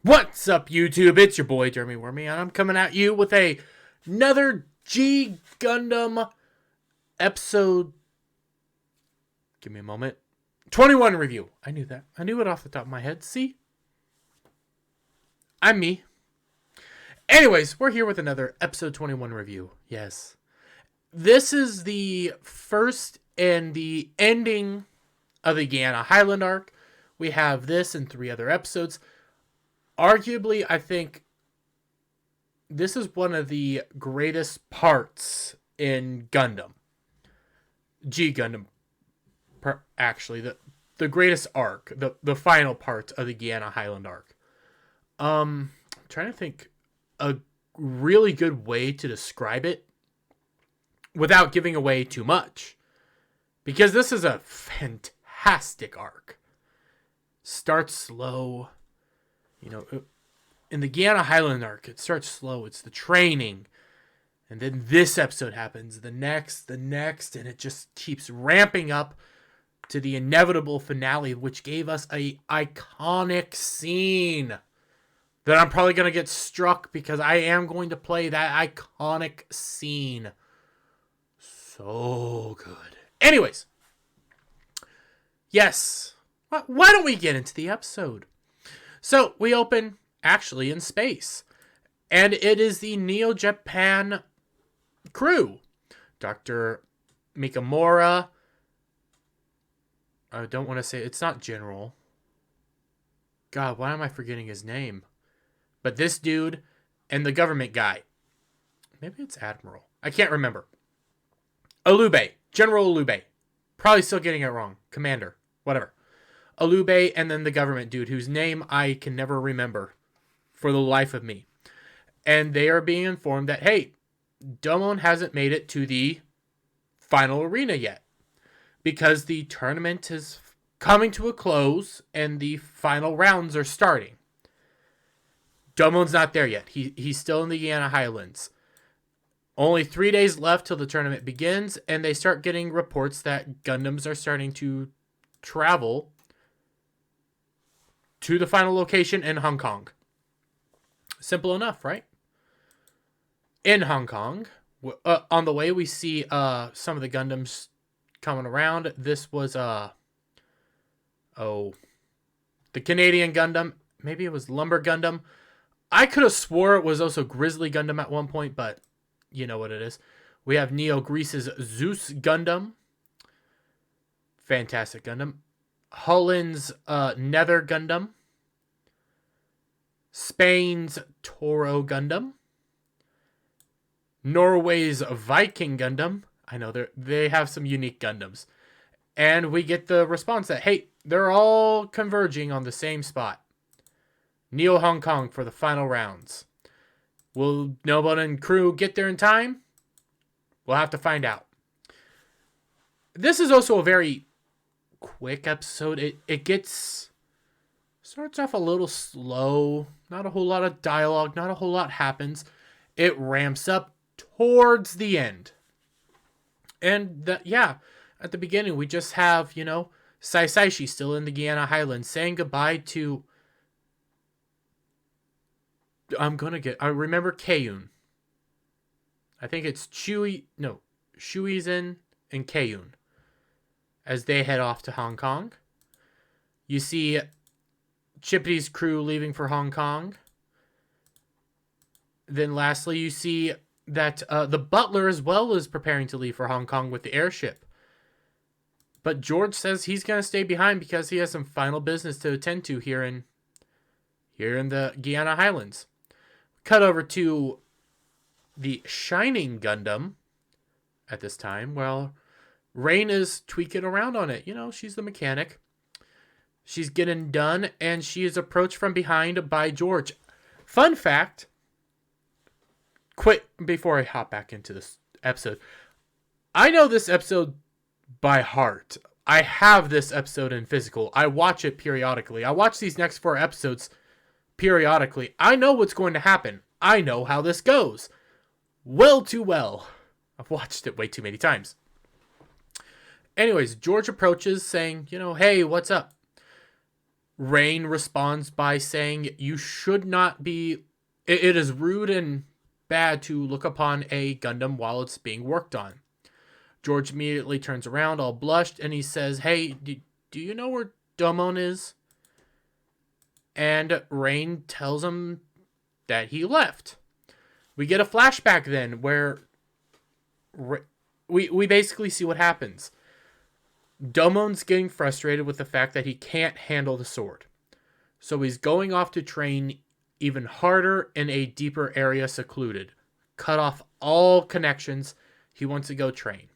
What's up, YouTube? It's your boy, Jeremy Wormy, and I'm coming at you with another G Gundam episode. Give me a moment. 21 review. I knew that. I knew it off the top of my head. See? I'm me. Anyways, we're here with another episode 21 review. Yes. This is the first and the ending of the Guyana Highland arc. We have this and 3 other episodes. Arguably, I think this is one of the greatest parts in Gundam. G Gundam, actually, the greatest arc, the final part of the Guyana Highland arc. I'm trying to think a really good way to describe it without giving away too much, because this is a fantastic arc. Starts slow. You know, in the Guyana Highland arc, it starts slow. It's the training. And then this episode happens. The next. And it just keeps ramping up to the inevitable finale, which gave us a iconic scene that I'm probably going to get struck because I am going to play that iconic scene. So good. Anyways. Yes. Why don't we get into the episode? So, we open, actually, in space. And it is the Neo Japan crew. Dr. Mikamura. I don't want to say... It's not General. God, why am I forgetting his name? But this dude and the government guy. Maybe it's Admiral. I can't remember. Alube. General Alube. Probably still getting it wrong. Commander. Whatever. Alube, and then the government dude, whose name I can never remember for the life of me. And they are being informed that, hey, Domon hasn't made it to the final arena yet, because the tournament is coming to a close and the final rounds are starting. Domon's not there yet. He's still in the Guyana Highlands. Only 3 days left till the tournament begins, and they start getting reports that Gundams are starting to travel to the final location in Hong Kong. Simple enough, right? In Hong Kong, on the way, we see some of the Gundams coming around. This was, the Canadian Gundam. Maybe it was Lumber Gundam. I could have swore it was also Grizzly Gundam at one point, but you know what it is. We have Neo Greece's Zeus Gundam. Fantastic Gundam. Holland's Nether Gundam. Spain's Toro Gundam. Norway's Viking Gundam. I know they have some unique Gundams. And we get the response that, hey, they're all converging on the same spot. Neo Hong Kong for the final rounds. Will Nobun and crew get there in time? We'll have to find out. This is also a very quick episode. It starts off a little slow. Not a whole lot of dialogue. Not a whole lot happens. It ramps up towards the end. And at the beginning we just have, Saisaishi still in the Guyana Highlands saying goodbye to... I remember Kayun. I think it's Shuizhen and Kayun as they head off to Hong Kong. You see Chippedy's crew leaving for Hong Kong. Then lastly, you see that the butler as well is preparing to leave for Hong Kong with the airship. But George says he's going to stay behind because he has some final business to attend to here in the Guyana Highlands. Cut over to the Shining Gundam at this time. Well, Rain is tweaking around on it. She's the mechanic. She's getting done, and she is approached from behind by George. Fun fact, before I hop back into this episode, I know this episode by heart. I have this episode in physical. I watch it periodically. I watch these next 4 episodes periodically. I know what's going to happen. I know how this goes. Well too well. I've watched it way too many times. Anyways, George approaches saying, hey, what's up? Rain responds by saying, "You should not be. It is rude and bad to look upon a Gundam while it's being worked on." George immediately turns around, all blushed, and he says, "Hey, do you know where Domon is?" And Rain tells him that he left. We get a flashback then where we basically see what happens. Domon's getting frustrated with the fact that he can't handle the sword. So he's going off to train even harder in a deeper area, secluded. Cut off all connections. He wants to go train.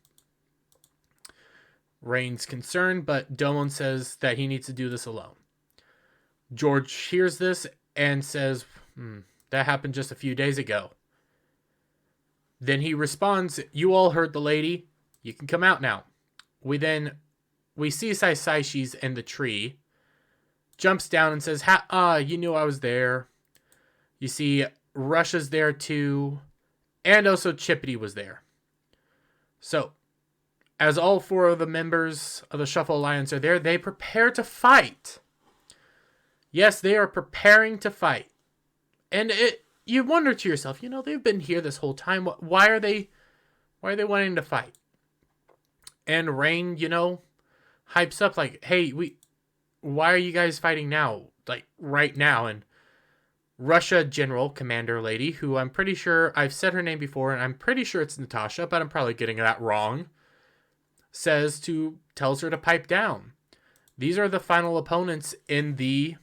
Rain's concerned, but Domon says that he needs to do this alone. George hears this and says, that happened just a few days ago. Then he responds, "You all heard the lady. You can come out now." We see Saisaishi's in the tree. Jumps down and says, you knew I was there. You see Russia's there too. And also Chippity was there. So, as all four of the members of the Shuffle Alliance are there, they prepare to fight. Yes, they are preparing to fight. And you wonder to yourself, they've been here this whole time. Why are they wanting to fight? And Rain, hypes up like, "Hey, why are you guys fighting now? Like, right now?" And Russia General Commander Lady, who I'm pretty sure, I've said her name before, and I'm pretty sure it's Natasha, but I'm probably getting that wrong, tells her to pipe down. These are the final opponents in the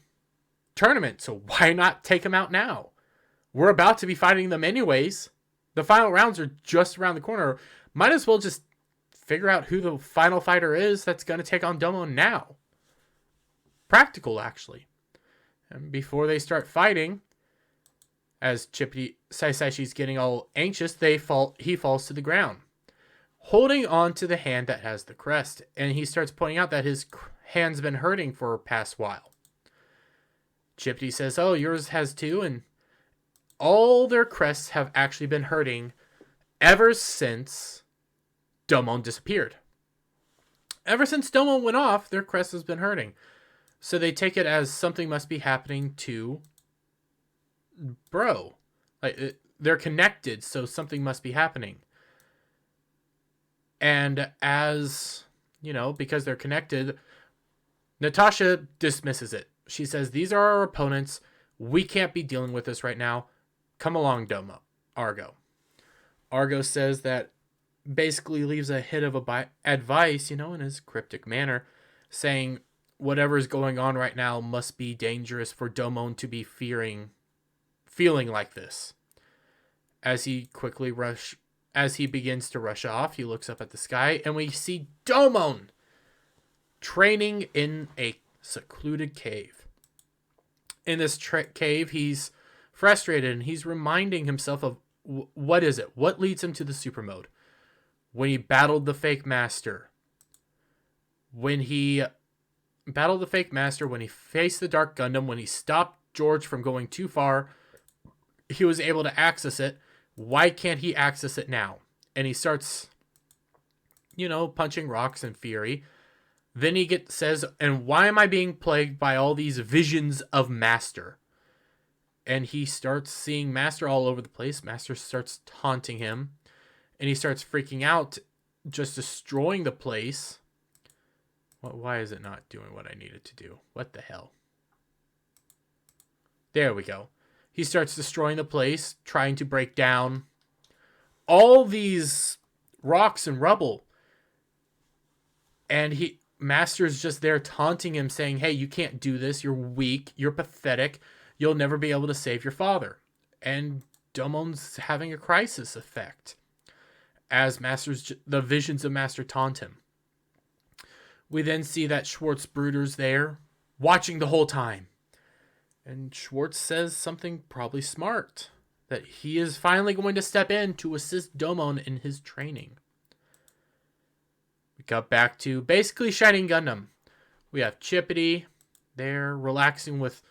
tournament, so why not take them out now? We're about to be fighting them anyways. The final rounds are just around the corner. Might as well just figure out who the final fighter is that's going to take on Domon now. Practical, actually. And before they start fighting, as Saisaishi's getting all anxious, he falls to the ground, holding on to the hand that has the crest, and he starts pointing out that his hand's been hurting for a past while. Chippity says, "Oh, yours has too," and all their crests have actually been hurting ever since Domon disappeared. Ever since Domon went off, their crest has been hurting. So they take it as something must be happening to Bro. They're connected, so something must be happening. And as, because they're connected, Natasha dismisses it. She says, "These are our opponents. We can't be dealing with this right now. Come along, Argo." Argo says that, basically leaves a hit of advice, in his cryptic manner, saying whatever is going on right now must be dangerous for Domon to be feeling like this. As he begins to rush off, he looks up at the sky, and we see Domon training in a secluded cave. In this cave, he's frustrated, and he's reminding himself of what is it? What leads him to the super mode? When he battled the fake master. When he faced the Dark Gundam, when he stopped George from going too far, he was able to access it. Why can't he access it now? And he starts, punching rocks in fury. Then he says, "And why am I being plagued by all these visions of Master?" And he starts seeing Master all over the place. Master starts taunting him. And he starts freaking out, just destroying the place. Why is it not doing what I need it to do? What the hell? There we go. He starts destroying the place, trying to break down all these rocks and rubble. And Master's just there taunting him, saying, "Hey, you can't do this. You're weak. You're pathetic. You'll never be able to save your father." And Domon's having a crisis effect as the visions of Master taunt him. We then see that Schwartzbruder's there, watching the whole time. And Schwartz says something probably smart, that he is finally going to step in to assist Domon in his training. We got back to basically Shining Gundam. We have Chippity there relaxing with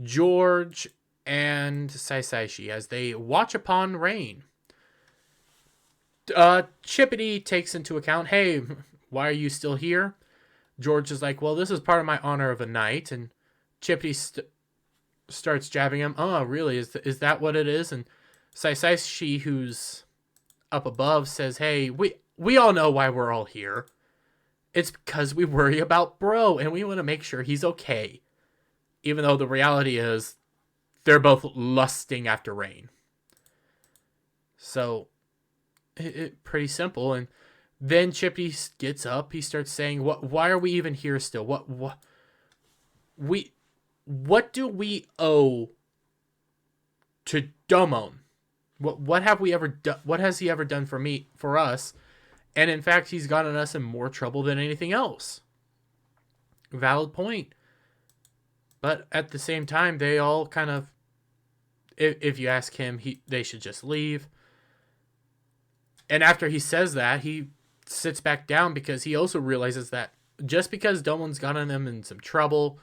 George and Saisaishi as they watch upon Rain. Chippity takes into account, "Hey, why are you still here?" George is like, "Well, this is part of my honor of a knight, and Chippy starts jabbing him. Oh, really? Is that what it is? And Saishi, who's up above, says, hey, we all know why we're all here. It's because we worry about Bro, and we want to make sure he's okay. Even though the reality is they're both lusting after Rain. So, pretty simple. And then Chippy gets up. He starts saying, why are we even here still? What do we owe to Domon? What have we ever done? What has he ever done for us? And in fact, he's gotten us in more trouble than anything else. Valid point. But at the same time, they all kind of, if you ask him, they should just leave. And after he says that, he sits back down because he also realizes that just because Domon's gotten them in some trouble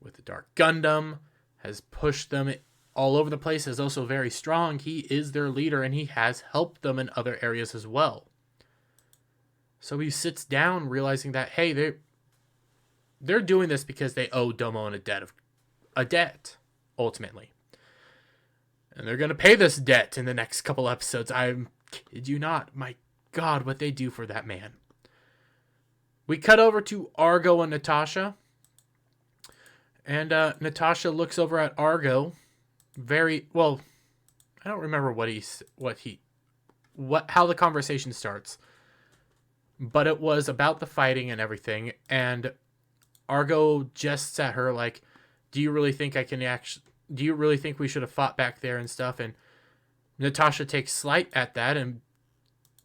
with the Dark Gundam, has pushed them all over the place, is also very strong, he is their leader and he has helped them in other areas as well. So he sits down realizing that, hey, they're doing this because they owe Domon a debt, ultimately. And they're going to pay this debt in the next couple episodes. I kid you not. My God, what they do for that man. We cut over to Argo and Natasha. And Natasha looks over at Argo. I don't remember how the conversation starts. But it was about the fighting and everything. And Argo jests at her like, do you really think we should have fought back there and stuff? And Natasha takes slight at that and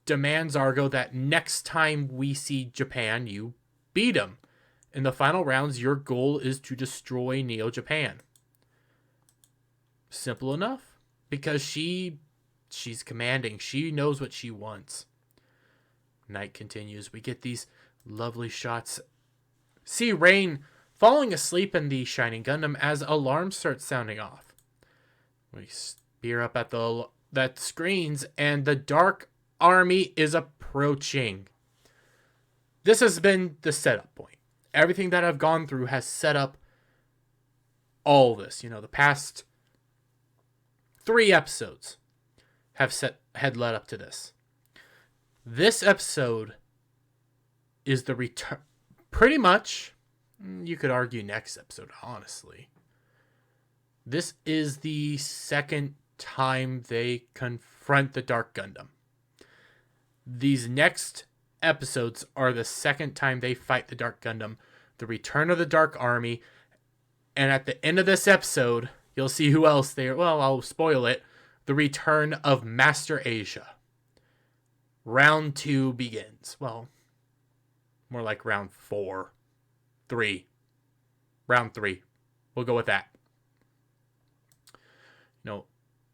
demands Argo that next time we see Japan, you beat him. In the final rounds, your goal is to destroy Neo Japan. Simple enough. Because she's commanding. She knows what she wants. Night continues. We get these lovely shots. See Rain falling asleep in the Shining Gundam as alarms start sounding off. We peer up at that screens and the Dark Army is approaching. This has been the setup point. Everything that I've gone through has set up all this. The past 3 episodes had led up to this. This episode is the return. Pretty much, you could argue next episode, honestly. This is the second time they confront the Dark Gundam. These next episodes are the second time they fight the Dark Gundam, the return of the Dark Army, and at the end of this episode, you'll see who else I'll spoil it, the return of Master Asia. Round 2 begins. Well, more like round 4. 3. Round 3. We'll go with that.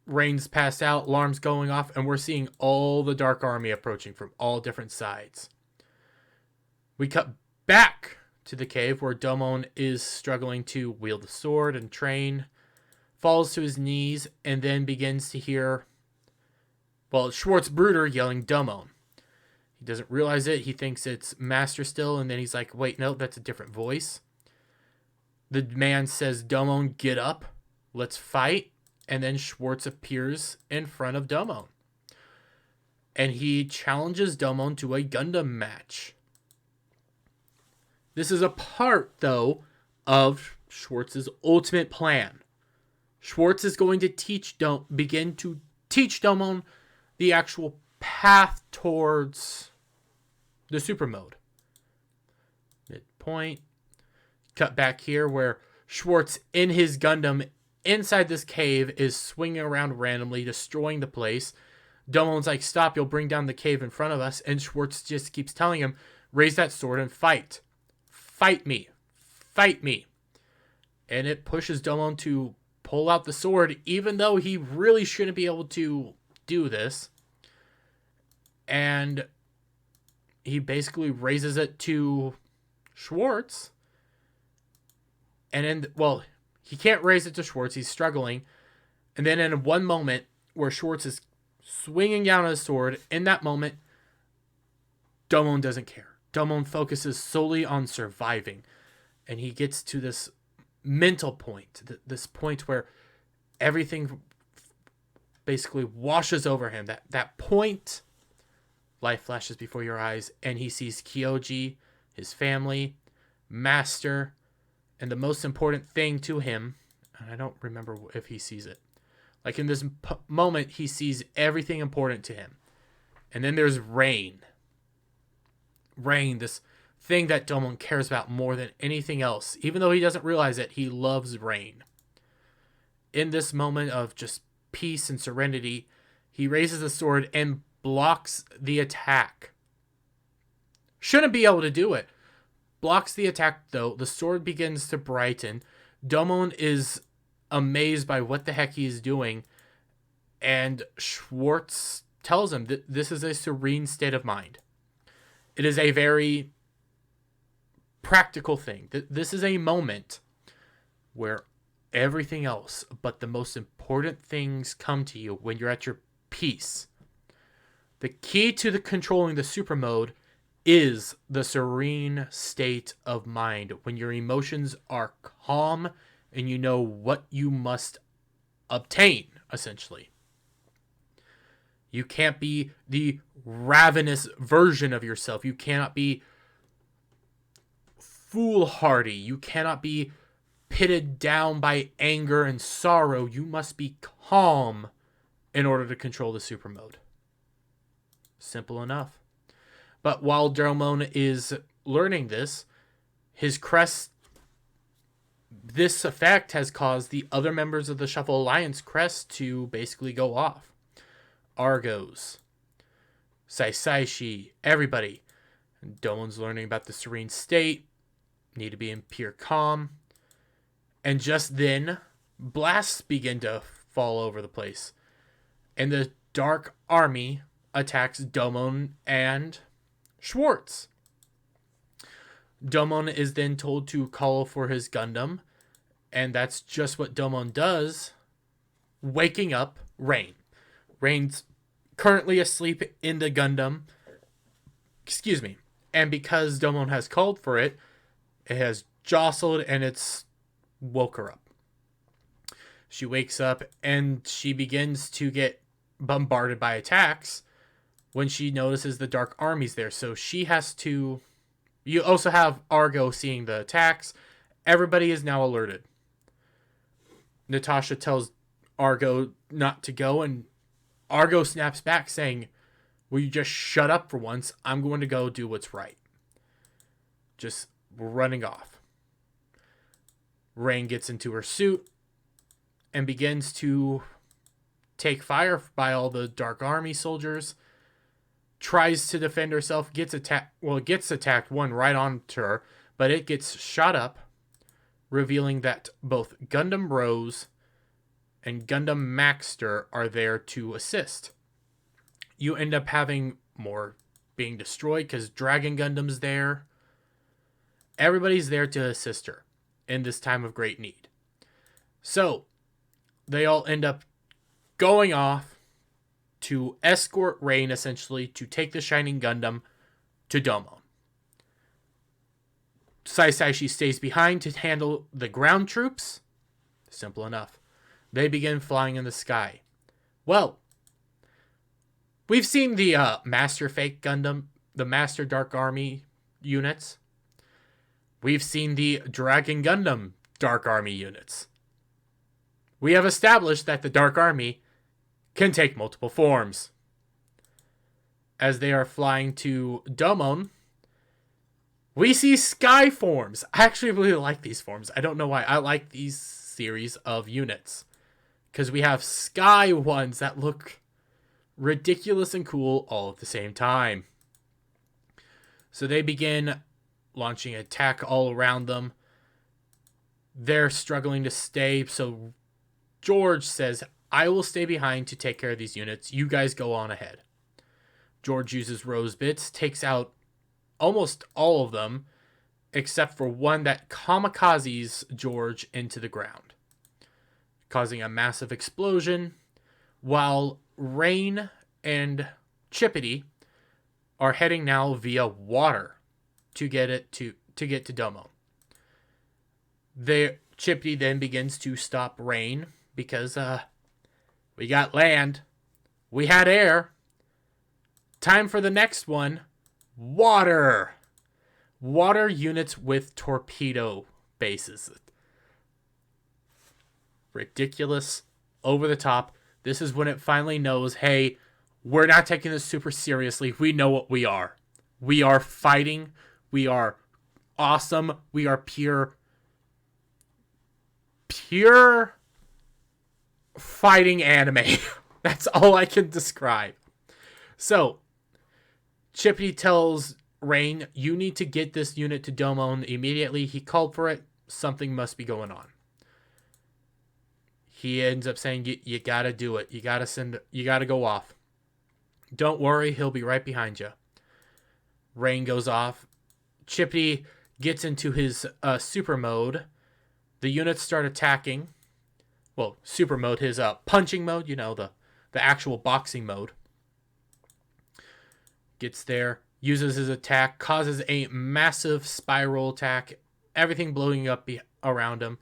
Rain's passed out, alarms going off, and we're seeing all the Dark Army approaching from all different sides. We cut back to the cave where Domon is struggling to wield the sword and train, falls to his knees, and then begins to hear, Schwarzbruder yelling Domon. He doesn't realize it. He thinks it's Master still, and then he's like, wait, no, that's a different voice. The man says, Domon, get up. Let's fight. And then Schwartz appears in front of Domon. And he challenges Domon to a Gundam match. This is a part, though, of Schwartz's ultimate plan. Schwartz is going to begin to teach Domon the actual path towards the super mode. Midpoint. Cut back here where Schwartz in his Gundam inside this cave is swinging around randomly, destroying the place. Domon's like, stop, you'll bring down the cave in front of us. And Schwartz just keeps telling him, raise that sword and fight. Fight me. Fight me. And it pushes Domon to pull out the sword, even though he really shouldn't be able to do this. And he basically raises it to Schwartz. And then, he can't raise it to Schwartz. He's struggling. And then in one moment where Schwartz is swinging down his sword, in that moment, Domon doesn't care. Domon focuses solely on surviving. And he gets to this mental point, this point where everything basically washes over him. That point, life flashes before your eyes, and he sees Kyoji, his family, Master, and the most important thing to him, and I don't remember if he sees it. Like in this moment, he sees everything important to him. And then there's Rain. Rain, this thing that Domon cares about more than anything else. Even though he doesn't realize it, he loves Rain. In this moment of just peace and serenity, he raises the sword and blocks the attack. Shouldn't be able to do it. Blocks the attack though. The sword begins to brighten. Domon is amazed by what the heck he is doing. And Schwartz tells him that this is a serene state of mind. It is a very practical thing. This is a moment where everything else but the most important things come to you when you're at your peace. The key to the controlling the super mode is the serene state of mind when your emotions are calm and you know what you must obtain, essentially. You can't be the ravenous version of yourself. You cannot be foolhardy. You cannot be pitted down by anger and sorrow. You must be calm in order to control the super mode. Simple enough. But while Domon is learning this, his crest, this effect has caused the other members of the Shuffle Alliance crest to basically go off. Argos, Saisaishi, everybody. And Domon's learning about the serene state, need to be in pure calm. And just then, blasts begin to fall over the place. And the Dark Army attacks Domon and Schwartz. Domon is then told to call for his Gundam, and that's just what Domon does, waking up Rain. Rain's currently asleep in the Gundam. Excuse me. And because Domon has called for it, it has jostled and it's woke her up. She wakes up and she begins to get bombarded by attacks when she notices the Dark Army's there. So she has to... You also have Argo seeing the attacks. Everybody is now alerted. Natasha tells Argo not to go, and Argo snaps back saying, will you just shut up for once? I'm going to go do what's right. Just running off. Rain gets into her suit and begins to take fire by all the Dark Army soldiers. Tries to defend herself, gets attacked. Well, it gets attacked, one right onto her, but it gets shot up, revealing that both Gundam Rose and Gundam Maxter are there to assist. You end up having more being destroyed because Dragon Gundam's there. Everybody's there to assist her in this time of great need. So, they all end up going off to escort Rain, essentially, to take the Shining Gundam to Domon. Saisaishi stays behind to handle the ground troops. Simple enough. They begin flying in the sky. Well, we've seen the Master Fake Gundam, the Master Dark Army units. We've seen the Dragon Gundam Dark Army units. We have established that the Dark Army can take multiple forms. As they are flying to Domon, we see sky forms. I actually really like these forms. I don't know why. I like these series of units, because we have sky ones that look ridiculous and cool all at the same time. So they begin launching an attack all around them. They're struggling to stay, so George says, I will stay behind to take care of these units. You guys go on ahead. George uses Rose Bits, takes out almost all of them, except for one that kamikazes George into the ground, causing a massive explosion, while Rain and Chippity are heading now via water to get to Domon. Chippy then begins to stop rain because we got land, we had air. Time for the next one. Water. Water units with torpedo bases. Ridiculous. Over the top. This is when it finally knows, hey, we're not taking this super seriously. We know what we are. We are fighting. We are awesome. We are pure fighting anime. That's all I can describe. So, Chippy tells Rain, you need to get this unit to Domon immediately. He called for it. Something must be going on. He ends up saying, you gotta do it. You gotta go off. Don't worry, he'll be right behind you. Rain goes off. Chippy gets into his super mode. The units start attacking. Well, super mode, his punching mode, the actual boxing mode. Gets there, uses his attack, causes a massive spiral attack, everything blowing up around him.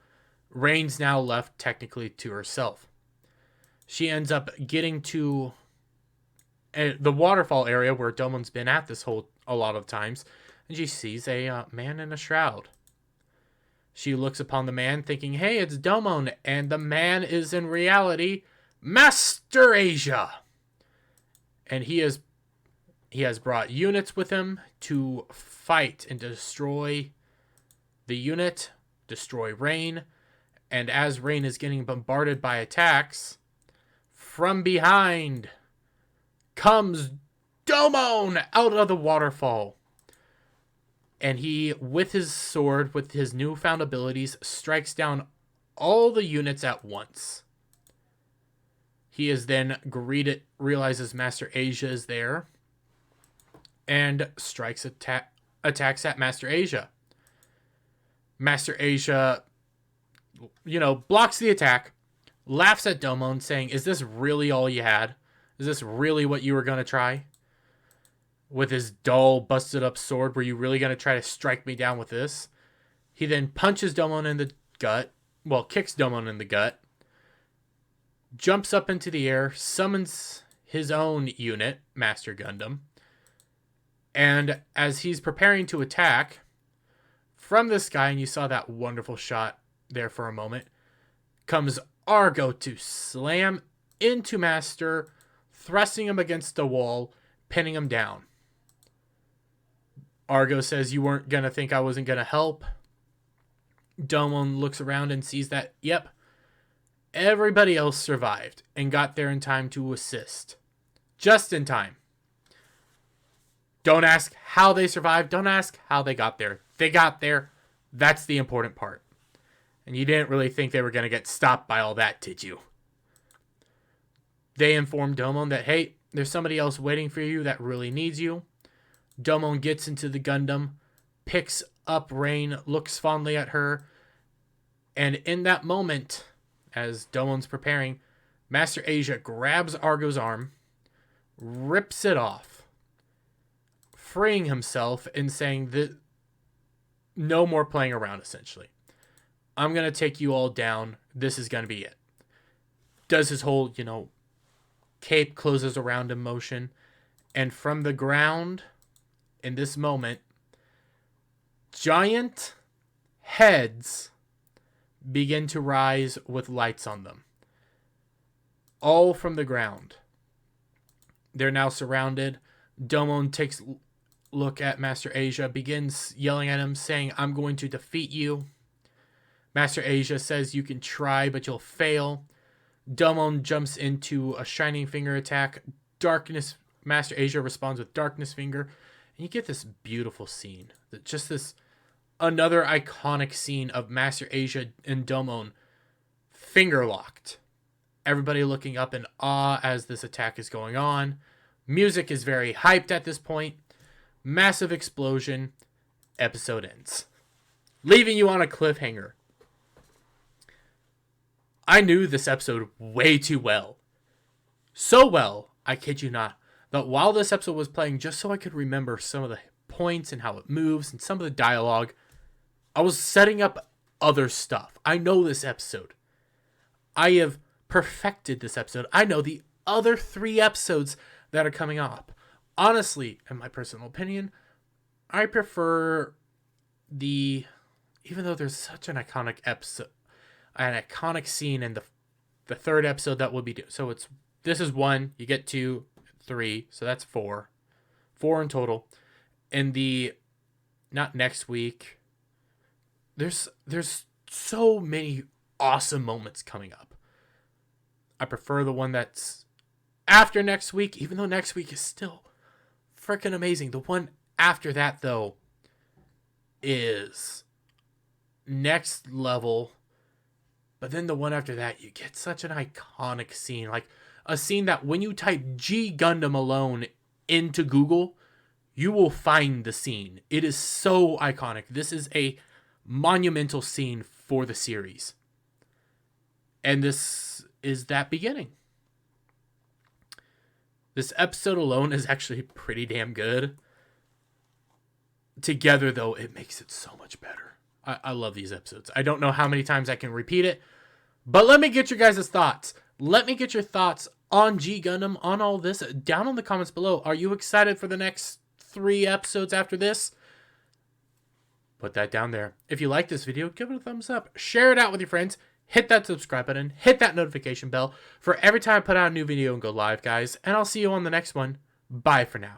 Rain's now left technically to herself. She ends up getting to the waterfall area where Domon's been at a lot of times, and she sees a man in a shroud. She looks upon the man thinking, hey, it's Domon, and the man is in reality Master Asia. And he has brought units with him to fight and destroy the unit, destroy Rain. And as Rain is getting bombarded by attacks, from behind comes Domon out of the waterfall. And he, with his sword, with his newfound abilities, strikes down all the units at once. He is then realizes Master Asia is there, and strikes attacks at Master Asia. Master Asia, blocks the attack, laughs at Domon, saying, is this really all you had? Is this really what you were going to try? With his dull, busted up sword, were you really going to try to strike me down with this? He then punches Domon in the gut. Well, kicks Domon in the gut. Jumps up into the air, summons his own unit, Master Gundam. And as he's preparing to attack, from the sky, and you saw that wonderful shot there for a moment, comes Argo to slam into Master, thrusting him against the wall, pinning him down. Argo says, you weren't going to think I wasn't going to help. Domon looks around and sees that, yep, everybody else survived and got there in time to assist. Just in time. Don't ask how they survived. Don't ask how they got there. They got there. That's the important part. And you didn't really think they were going to get stopped by all that, did you? They informed Domon that, hey, there's somebody else waiting for you that really needs you. Domon gets into the Gundam, picks up Rain, looks fondly at her, and in that moment, as Domon's preparing, Master Asia grabs Argo's arm, rips it off, freeing himself and saying that no more playing around, essentially. I'm going to take you all down. This is going to be it. Does his whole, cape closes around him motion, and from the ground, in this moment, giant heads begin to rise with lights on them. All from the ground. They're now surrounded. Domon takes a look at Master Asia, begins yelling at him, saying, I'm going to defeat you. Master Asia says, you can try, but you'll fail. Domon jumps into a Shining Finger attack. Master Asia responds with Darkness Finger. And you get this beautiful scene. Just this another iconic scene of Master Asia and Domon finger locked. Everybody looking up in awe as this attack is going on. Music is very hyped at this point. Massive explosion. Episode ends. Leaving you on a cliffhanger. I knew this episode way too well. So well, I kid you not, that while this episode was playing, just so I could remember some of the points and how it moves and some of the dialogue, I was setting up other stuff. I know this episode. I have perfected this episode. I know the other 3 episodes that are coming up. Honestly, in my personal opinion, I prefer even though there's such an iconic episode, an iconic scene in the 3rd episode that we'll be doing. So this is 1, you get 2, 3, so that's 4 in total. And not next week, there's so many awesome moments coming up. I prefer the one that's after next week, even though next week is still freaking amazing. The one after that, though, is next level. But then the one after that, you get such an iconic scene. Like a scene that when you type G Gundam alone into Google, you will find the scene. It is so iconic. This is a monumental scene for the series. And this is that beginning. This episode alone is actually pretty damn good. Together, though, it makes it so much better. I love these episodes. I don't know how many times I can repeat it, but let me get your guys' thoughts. Let me get your thoughts on G Gundam, on all this, down in the comments below. Are you excited for the next 3 episodes after this? Put that down there. If you like this video, give it a thumbs up. Share it out with your friends. Hit that subscribe button. Hit that notification bell for every time I put out a new video and go live, guys. And I'll see you on the next one. Bye for now.